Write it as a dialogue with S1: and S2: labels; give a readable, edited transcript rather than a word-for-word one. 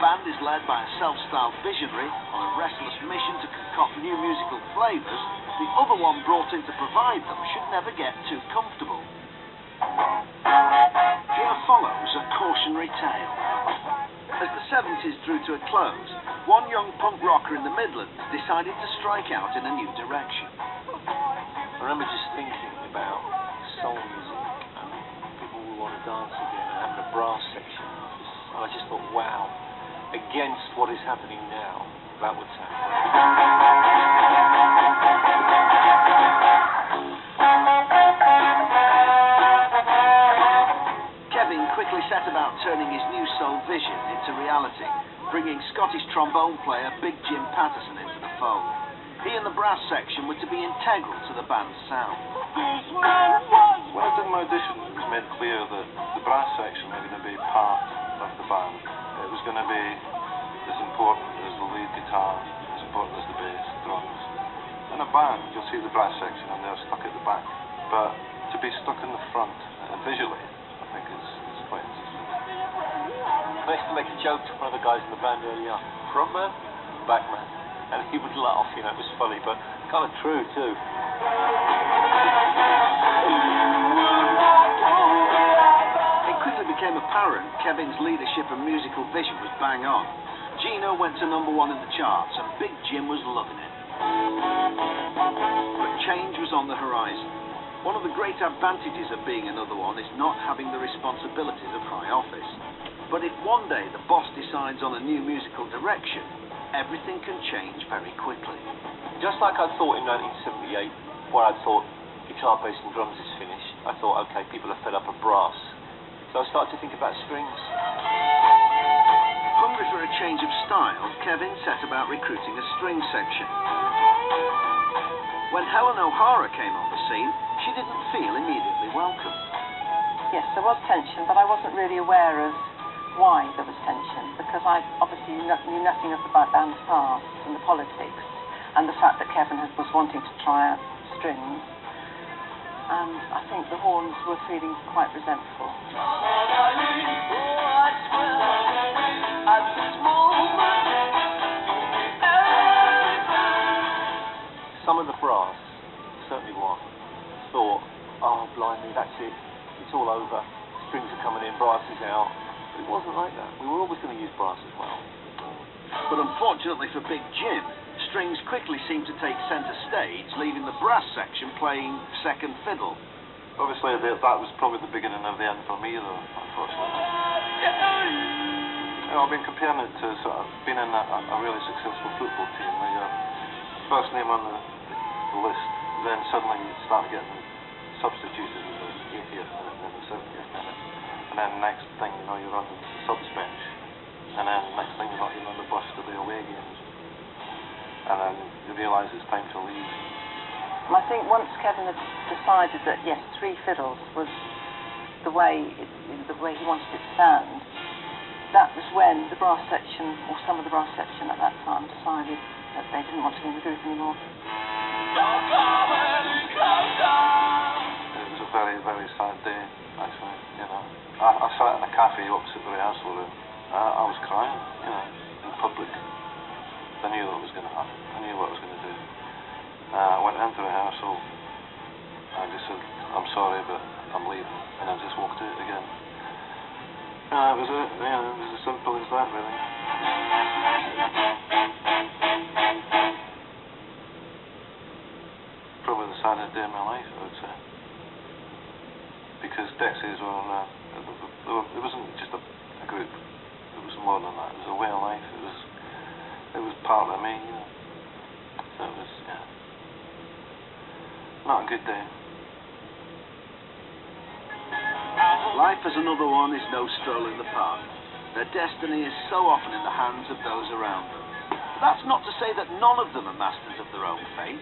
S1: band is led by a self-styled visionary on a restless mission to concoct new musical flavours, the other one brought in to provide them should never get too comfortable. Here follows a cautionary tale. As the 70s drew to a close, one young punk rocker in the Midlands decided to strike out in a new direction.
S2: I remember just thinking about soul music and people who want to dance again and having a brass section. I just thought, wow, against what is happening now, that would sound great.
S1: Kevin quickly set about turning his new soul vision into reality, bringing Scottish trombone player Big Jim Paterson into the fold. He and the brass section were to be integral to the band's sound.
S3: When I did my audition, it was made clear that the brass section were going to be part of the band. It was going to be as important as the lead guitar, as important as the bass, drums. In a band, you'll see the brass section and they're stuck at the back. But to be stuck in the front, visually, I think is quite interesting.
S2: I used to make a joke to one of the guys in the band earlier, frontman, backman, and he would laugh, you know, it was funny, but kind of true too.
S1: It quickly became apparent Kevin's leadership and musical vision was bang on. Gino went to #1 in the charts and Big Jim was loving it. But change was on the horizon. One of the great advantages of being another one is not having the responsibilities of high office. But if one day the boss decides on a new musical direction, everything can change very quickly.
S2: Just like I thought in 1978, where I thought guitar, bass and drums is finished, I thought, okay, people are fed up of brass. So I started to think about strings.
S1: Hungry for a change of style, Kevin set about recruiting a string section. When Helen O'Hara came on the scene, she didn't feel immediately welcome.
S4: Yes, there was tension, but I wasn't really aware of why there was tension, because I obviously knew nothing of the band's past and the politics, and the fact that Kevin was wanting to try out strings, and I think the horns were feeling quite resentful.
S2: Some of the brass, certainly one, thought, oh blimey, that's it, it's all over, strings are coming in, brass is out. But it wasn't like that. We were always going to use brass as well.
S1: But unfortunately for Big Jim, strings quickly seemed to take centre stage, leaving the brass section playing second fiddle.
S3: Obviously, that was probably the beginning of the end for me, though, unfortunately. You know, I've been comparing it to sort of being in a really successful football team, where you're first name on the list, then suddenly you start getting substituted in the 80th minute, then the 70th minute. And then next thing you know, you're on the subs bench. And then next thing you know, you're on the bus to the away games. And then you realise it's time to leave.
S4: And I think once Kevin had decided that, yes, three fiddles was the way he wanted it to sound, that was when the brass section, or some of the brass section at that time, decided that they didn't want to be in the group anymore.
S3: It was a very, very sad day, actually, you know. I sat in a cafe opposite the rehearsal room. I was crying, you know, in public. I knew what was going to happen. I knew what I was going to do. I went into rehearsal. I just said, I'm sorry, but I'm leaving. And I just walked out again. It was as simple as that, really. Probably the saddest day of my life, I would say. Because Dexys were, it wasn't just a group. It was more than that. It was a way of life. It was part of me, you know. So it was, yeah, not a good day.
S1: Life as another one is no stroll in the park. Their destiny is so often in the hands of those around them. But that's not to say that none of them are masters of their own fate.